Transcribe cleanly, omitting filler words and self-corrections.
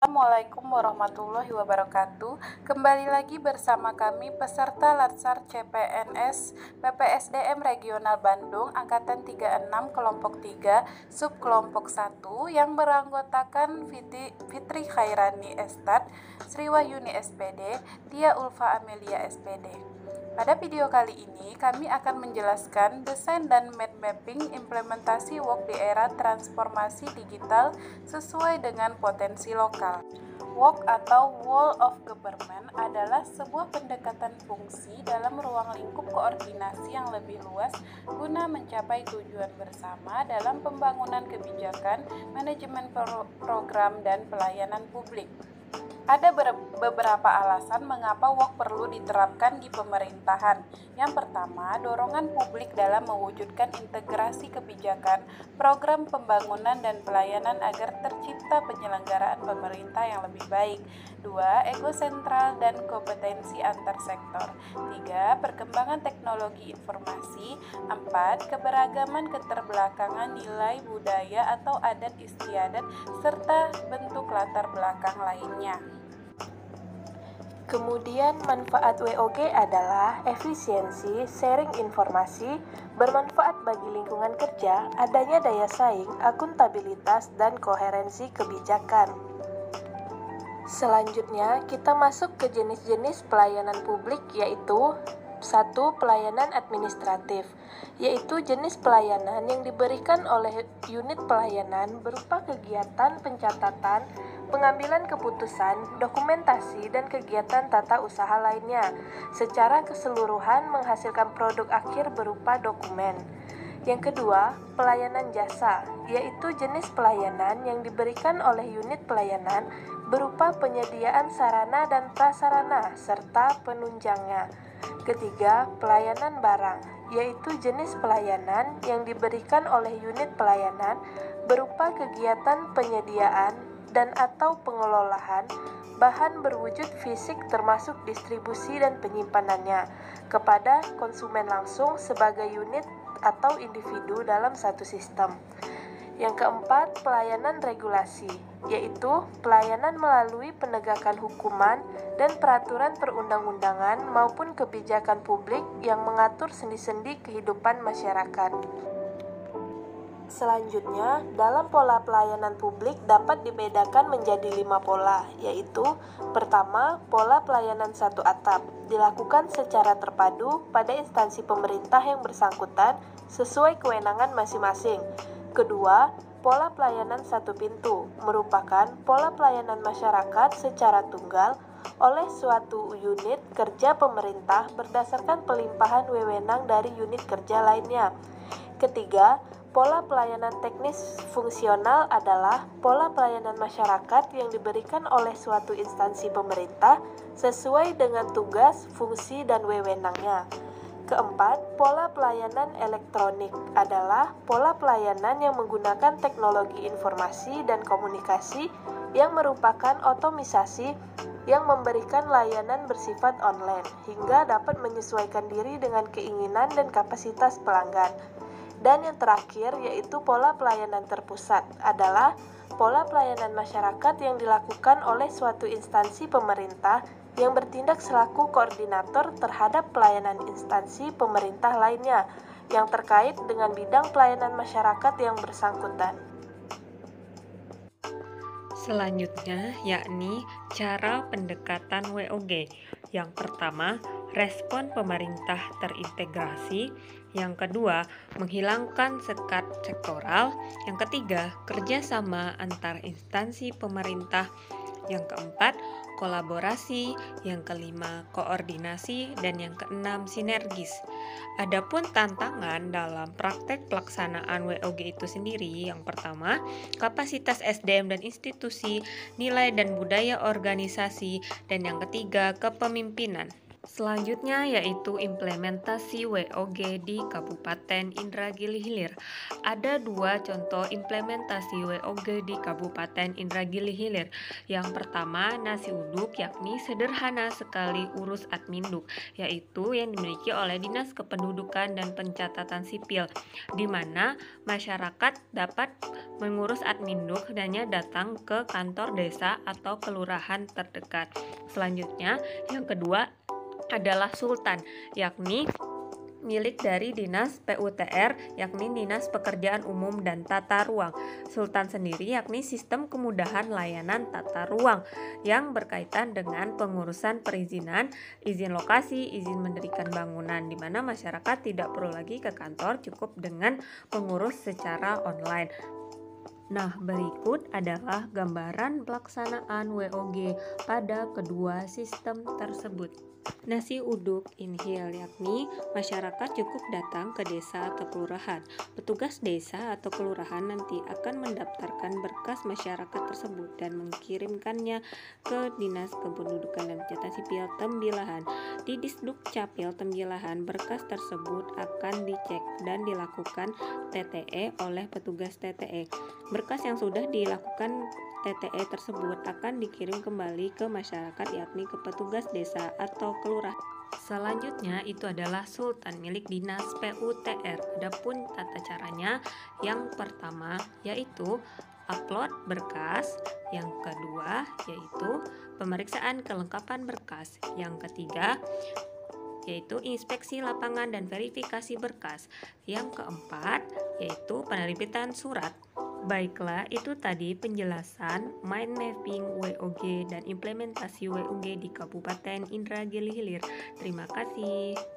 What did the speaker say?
Assalamualaikum warahmatullahi wabarakatuh. Kembali lagi bersama kami peserta Latsar CPNS PPSDM Regional Bandung Angkatan 36 Kelompok 3 Subkelompok 1 yang beranggotakan Fitri Khairani Estad, Sriwahyuni SPD, Tia Ulfa Amelia SPD. Pada video kali ini, kami akan menjelaskan desain dan mind mapping implementasi WOK di era transformasi digital sesuai dengan potensi lokal. WOK atau Wall of Government adalah sebuah pendekatan fungsi dalam ruang lingkup koordinasi yang lebih luas guna mencapai tujuan bersama dalam pembangunan kebijakan, manajemen program, dan pelayanan publik. Ada beberapa alasan mengapa WOK perlu diterapkan di pemerintahan. Yang pertama, dorongan publik dalam mewujudkan integrasi kebijakan, program pembangunan dan pelayanan agar tercipta penyelenggaraan pemerintah yang lebih baik. 2. Ego sentral dan kompetensi antar sektor. 3. Perkembangan teknologi informasi. 4. Keberagaman keterbelakangan nilai budaya atau adat istiadat serta bentuk latar belakang lainnya. Kemudian manfaat WOG adalah efisiensi, sharing informasi, bermanfaat bagi lingkungan kerja, adanya daya saing, akuntabilitas, dan koherensi kebijakan. Selanjutnya, kita masuk ke jenis-jenis pelayanan publik yaitu 1. Pelayanan administratif, yaitu jenis pelayanan yang diberikan oleh unit pelayanan berupa kegiatan pencatatan, pengambilan keputusan, dokumentasi, dan kegiatan tata usaha lainnya, secara keseluruhan menghasilkan produk akhir berupa dokumen. Yang kedua, pelayanan jasa, yaitu jenis pelayanan yang diberikan oleh unit pelayanan berupa penyediaan sarana dan prasarana, serta penunjangnya. Ketiga, pelayanan barang, yaitu jenis pelayanan yang diberikan oleh unit pelayanan berupa kegiatan penyediaan dan atau pengelolaan bahan berwujud fisik termasuk distribusi dan penyimpanannya kepada konsumen langsung sebagai unit atau individu dalam satu sistem. Yang keempat, pelayanan regulasi, yaitu pelayanan melalui penegakan hukuman dan peraturan perundang-undangan maupun kebijakan publik yang mengatur sendi-sendi kehidupan masyarakat. Selanjutnya, dalam pola pelayanan publik dapat dibedakan menjadi 5 pola, yaitu pertama, pola pelayanan satu atap, dilakukan secara terpadu pada instansi pemerintah yang bersangkutan sesuai kewenangan masing-masing. Kedua, pola pelayanan satu pintu, merupakan pola pelayanan masyarakat secara tunggal oleh suatu unit kerja pemerintah berdasarkan pelimpahan wewenang dari unit kerja lainnya. Ketiga, pola pelayanan teknis fungsional adalah pola pelayanan masyarakat yang diberikan oleh suatu instansi pemerintah sesuai dengan tugas, fungsi, dan wewenangnya. Keempat, pola pelayanan elektronik adalah pola pelayanan yang menggunakan teknologi informasi dan komunikasi yang merupakan otomisasi yang memberikan layanan bersifat online hingga dapat menyesuaikan diri dengan keinginan dan kapasitas pelanggan. Dan yang terakhir yaitu pola pelayanan terpusat adalah pola pelayanan masyarakat yang dilakukan oleh suatu instansi pemerintah yang bertindak selaku koordinator terhadap pelayanan instansi pemerintah lainnya yang terkait dengan bidang pelayanan masyarakat yang bersangkutan. Selanjutnya yakni cara pendekatan WOG. Yang pertama, respon pemerintah terintegrasi. Yang kedua, menghilangkan sekat sektoral. Yang ketiga, kerjasama antar instansi pemerintah. Yang keempat, kolaborasi. Yang kelima, koordinasi. Dan yang keenam, sinergis. Adapun tantangan dalam praktek pelaksanaan WOG itu sendiri, yang pertama, kapasitas SDM dan institusi, nilai dan budaya organisasi, dan yang ketiga, kepemimpinan. Selanjutnya yaitu implementasi WOG di Kabupaten Indragiri Hilir. Ada dua contoh implementasi WOG di Kabupaten Indragiri Hilir. Yang pertama nasi uduk, yakni sederhana sekali urus adminduk, yaitu yang dimiliki oleh Dinas Kependudukan dan Pencatatan Sipil, di mana masyarakat dapat mengurus adminduk hanya datang ke kantor desa atau kelurahan terdekat. Selanjutnya, yang kedua adalah Sultan, yakni milik dari Dinas PUTR, yakni Dinas Pekerjaan Umum dan Tata Ruang. Sultan sendiri yakni sistem kemudahan layanan tata ruang yang berkaitan dengan pengurusan perizinan, izin lokasi, izin mendirikan bangunan, di mana masyarakat tidak perlu lagi ke kantor, cukup dengan mengurus secara online. Nah, berikut adalah gambaran pelaksanaan WOG pada kedua sistem tersebut. Nasi uduk inhil, yakni masyarakat cukup datang ke desa atau kelurahan. Petugas desa atau kelurahan nanti akan mendaftarkan berkas masyarakat tersebut dan mengirimkannya ke Dinas Kependudukan dan Pencatatan Sipil Tembilahan. Di Disduk Capil Tembilahan, berkas tersebut akan dicek dan dilakukan TTE oleh petugas TTE. Berkas yang sudah dilakukan TTE tersebut akan dikirim kembali ke masyarakat, yakni ke petugas desa atau kelurahan. Selanjutnya itu adalah Sultan milik Dinas PUTR. Adapun tata caranya, yang pertama yaitu upload berkas, yang kedua yaitu pemeriksaan kelengkapan berkas, yang ketiga yaitu inspeksi lapangan dan verifikasi berkas, yang keempat yaitu penerbitan surat. Baiklah, itu tadi penjelasan mind mapping WOG dan implementasi WOG di Kabupaten Indragiri Hilir. Terima kasih.